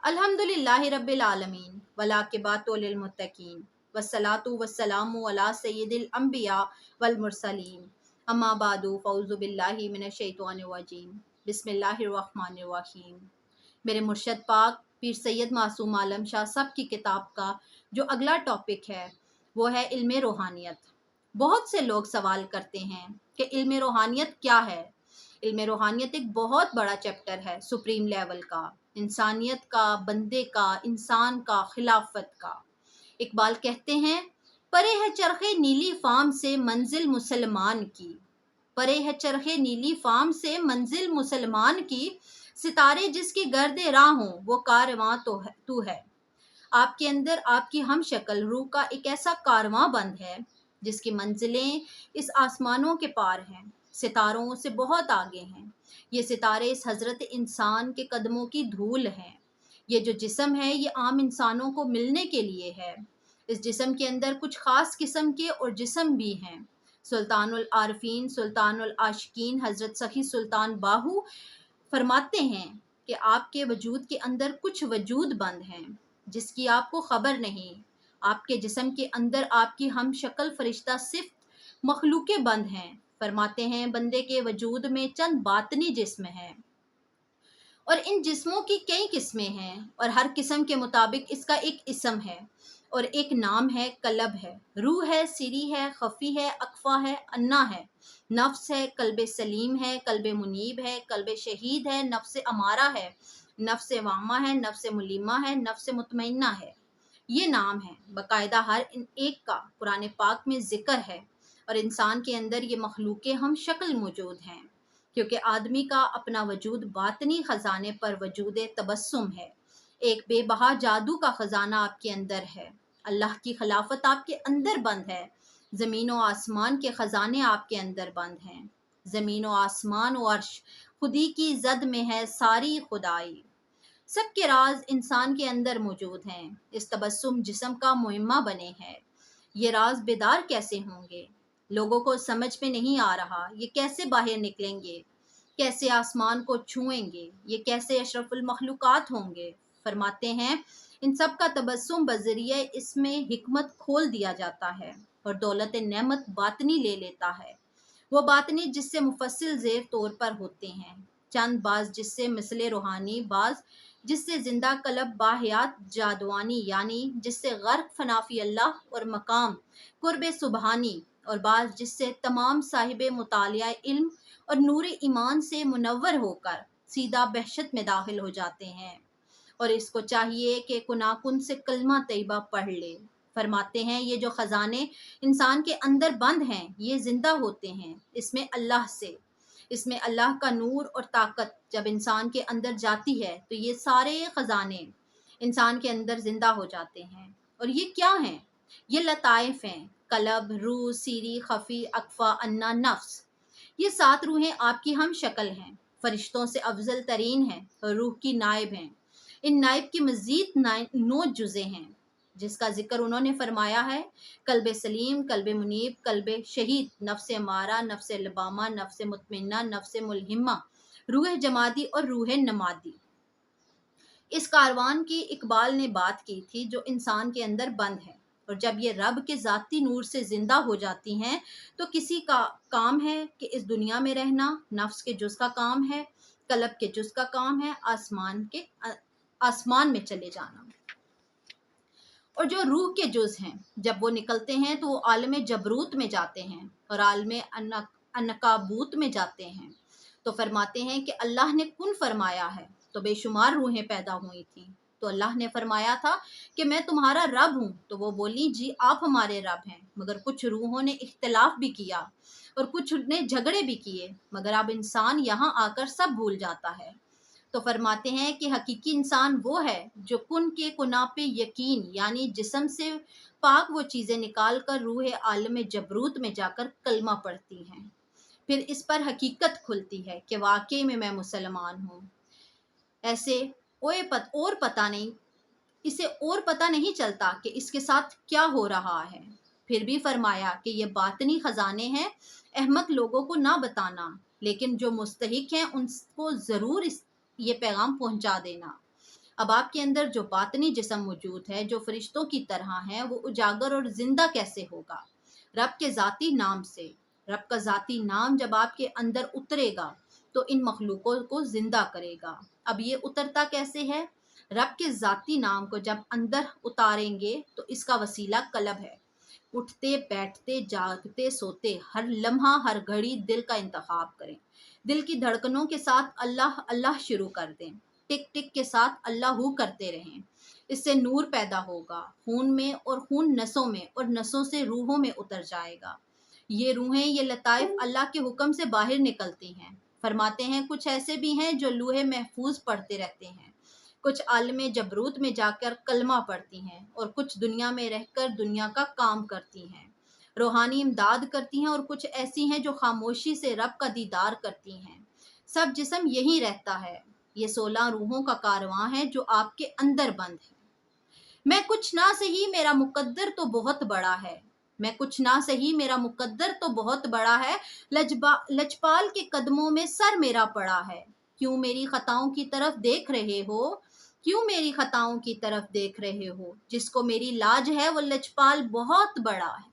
अल्हम्दुलिल्लाहि रब्बिल आलमीन वलाकिबातु लिल मुत्तकीन वस्सलातु वस्सलामु अला सय्यिदिल अंबिया वल मुरसलीन अम्मा बादु फ़ौज़ु बिल्लाहि मिनश शैतानिर रजीम बिस्मिल्लाहिर रहमानिर रहीम। मेरे मुर्शद पाक पीर सैयद मासूम आलम शाह साहब की किताब का जो अगला टॉपिक है वो है इल्म रूहानियत। बहुत से लोग सवाल करते हैं कि इल्म रूहानियत क्या है। इल्म रूहानियत एक बहुत बड़ा चैप्टर है, सुप्रीम लेवल का, इंसानियत का, बंदे का, इंसान का, खिलाफत का। इकबाल कहते हैं, परे है चरखे नीली फाम से मंजिल मुसलमान की, परे है चरखे नीली फाम से मंजिल मुसलमान की, सितारे जिसकी गर्दे राह हो वो कारवां तो है तू है। आपके अंदर आपकी हम शक्ल रूह का एक ऐसा कारवां बंद है जिसकी मंजिलें इस आसमानों के पार हैं, सितारों से बहुत आगे हैं। ये सितारे इस हजरत इंसान के कदमों की धूल हैं। ये जो जिस्म है ये आम इंसानों को मिलने के लिए है। इस जिस्म के अंदर कुछ खास किस्म के और जिस्म भी हैं। सुल्तानुल आरफीन सुल्तानुल आशिकीन हजरत सखी सुल्तान बाहू फरमाते हैं कि आपके वजूद के अंदर कुछ वजूद बंद हैं जिसकी आपको खबर नहीं। आपके जिस्म के अंदर आपकी हम शक्ल फरिश्ता सिर्फ मखलूके बंद हैं। फरमाते हैं बंदे के वजूद में चंद बातनी जिस्म हैं और इन जिस्मों की कई किस्में हैं और हर किस्म के मुताबिक इसका एक इसम है और एक नाम है, कलब है, रूह है, सिरी है, खफी है, अकफा है, अन्ना है, नफ्स है, कल्बे सलीम है, कल्बे मुनीब है, कल्बे शहीद है, नफ्स अमारा है, नफ्स वामा है, नफ्स मुलीमा है, नफ्स मुतमइन्ना है। ये नाम है बाकायदा हर एक का कुरान पाक में जिक्र है और इंसान के अंदर ये मखलूक़े हम शक्ल मौजूद हैं क्योंकि आदमी का अपना वजूद बातनी ख़जाने पर वजूद तबस्सुम है। एक बेबहा जादू का ख़जाना आपके अंदर है। अल्लाह की खिलाफत आपके अंदर बंद है। ज़मीन व आसमान के ख़जाने आपके अंदर बंद हैं। ज़मीन व आसमान व अर्श खुदी की जद में है सारी खुदाई। सबके राज इंसान के अंदर मौजूद हैं। इस तबस्सुम जिस्म का मुहिम्मा बने हैं। ये राज बेदार कैसे होंगे? लोगों को समझ में नहीं आ रहा। ये कैसे बाहर निकलेंगे? कैसे आसमान को छुएंगे? ये कैसे अशरफुल मखलूकात होंगे? फरमाते हैं इन सब का तबस्सुम बजरिया इसमें हिकमत खोल दिया जाता है और दौलत नेमत बातनी ले लेता है। वो बातनी जिससे मुफस्सिल ज़ेर तौर पर होते हैं, चंद बाज जिससे मिसले रूहानी, बाज जिससे जिंदा कलब बाहयात जादवानी यानी जिससे गर्क फनाफी अल्लाह और मकाम कुर्ब सुबहानी, और बाज जिससे तमाम साहिब मुतालिया इल्म और नूर ईमान से मुनव्वर होकर सीधा बहशत में दाखिल हो जाते हैं और इसको चाहिए कि कुनाकुन से कलमा तैयबा पढ़ ले। फरमाते हैं ये जो ख़जाने इंसान के अंदर बंद हैं ये ज़िंदा होते हैं इसमें अल्लाह से। इसमें अल्लाह का नूर और ताकत जब इंसान के अंदर जाती है तो ये सारे ख़जाने इंसान के अंदर ज़िंदा हो जाते हैं। और ये क्या हैं? ये लताइफ हैं, कलब, रूह, सीरी, खफ़ी, अकफ़ा, अन्ना, नफ्स। ये 7 रूहें आपकी हम शक्ल हैं, फरिश्तों से अफजल तरीन हैं और रूह की नायब हैं। इन नायब की मज़ीद 9 जुज़े हैं जिसका जिक्र उन्होंने फरमाया है, कल्बे सलीम, कल्बे मुनीब, कल्बे शहीद, नफ्स अमारा, नफ्स लबामा, नफ्स मुतमिन्ना, नफ्स मुलहिमा, रूह जमादी और रूह नमादी। इस कारवान की इकबाल ने बात की थी जो इंसान के अंदर बंद है और जब ये रब के ज़ाती नूर से ज़िंदा हो जाती हैं तो किसी का काम है कि इस दुनिया में रहना, नफ्स के जुज़ का काम है, कलब के जुज़ का काम है आसमान में चले जाना। और जो रूह के जुज़ हैं जब वो निकलते हैं तो वो आलम जबरूत में जाते हैं और आलम अनकाबूत में जाते हैं। तो फरमाते हैं कि अल्लाह ने कुन फरमाया है तो बेशुमार रूहें पैदा हुई थी। तो अल्लाह ने फरमाया था कि मैं तुम्हारा रब हूँ, तो वो बोली जी आप हमारे रब हैं। मगर कुछ रूहों ने इख्तिलाफ भी किया और कुछ ने झगड़े भी किए, मगर अब इंसान यहाँ आकर सब भूल जाता है। तो फरमाते हैं कि हकीकी इंसान वो है जो कुन के कुना पे यकीन यानी जिस्म से पाक वो चीज़ें निकाल कर रूह आलम जबरूत में जाकर कलमा पढ़ती हैं। फिर इस पर हकीकत खुलती है कि वाकई में मैं मुसलमान हूँ। ऐसे और पता नहीं, इसे और पता नहीं चलता कि इसके साथ क्या हो रहा है। फिर भी फरमाया कि ये बातनी ख़जाने हैं, अहमक लोगों को ना बताना, लेकिन जो मुस्तहिक हैं उनको ज़रूर ये पैगाम पहुंचा देना। अब आपके अंदर जो बातनी जिस्म मौजूद है, जो फरिश्तों की तरह है, वो उजागर और जिंदा कैसे होगा? रब के ज़ाती नाम से। रब का ज़ाती नाम जब आपके अंदर उतरेगा तो इन मखलूकों को जिंदा करेगा। अब ये उतरता कैसे है? रब के ज़ाती नाम को जब अंदर उतारेंगे तो इसका वसीला कलब है। उठते बैठते जागते सोते हर लम्हा हर घड़ी दिल का इंतखाब करें। दिल की धड़कनों के साथ अल्लाह अल्लाह शुरू कर दें। टिक टिक के साथ अल्लाह हू करते रहें। इससे नूर पैदा होगा खून में, और खून नसों में, और नसों से रूहों में उतर जाएगा। ये रूहें, ये लताइफ अल्लाह के हुक्म से बाहर निकलती हैं। फरमाते हैं कुछ ऐसे भी हैं जो लूहे महफूज पढ़ते रहते हैं, कुछ आलम जबरूत में जाकर कलमा पढ़ती हैं, और कुछ दुनिया में रहकर दुनिया का काम करती हैं, रूहानी इमदाद करती हैं, और कुछ ऐसी हैं जो खामोशी से रब का दीदार करती हैं। सब जिस्म यही रहता है। ये 16 रूहों का कारवां है जो आपके अंदर बंद है। मैं कुछ ना सही मेरा मुकद्दर तो बहुत बड़ा है। मैं कुछ ना सही मेरा मुकद्दर तो बहुत बड़ा है। लजपाल के कदमों में सर मेरा पड़ा है। क्यों मेरी खताओं की तरफ देख रहे हो? क्यों मेरी खताओं की तरफ देख रहे हो? जिसको मेरी लाज है वो लजपाल बहुत बड़ा है।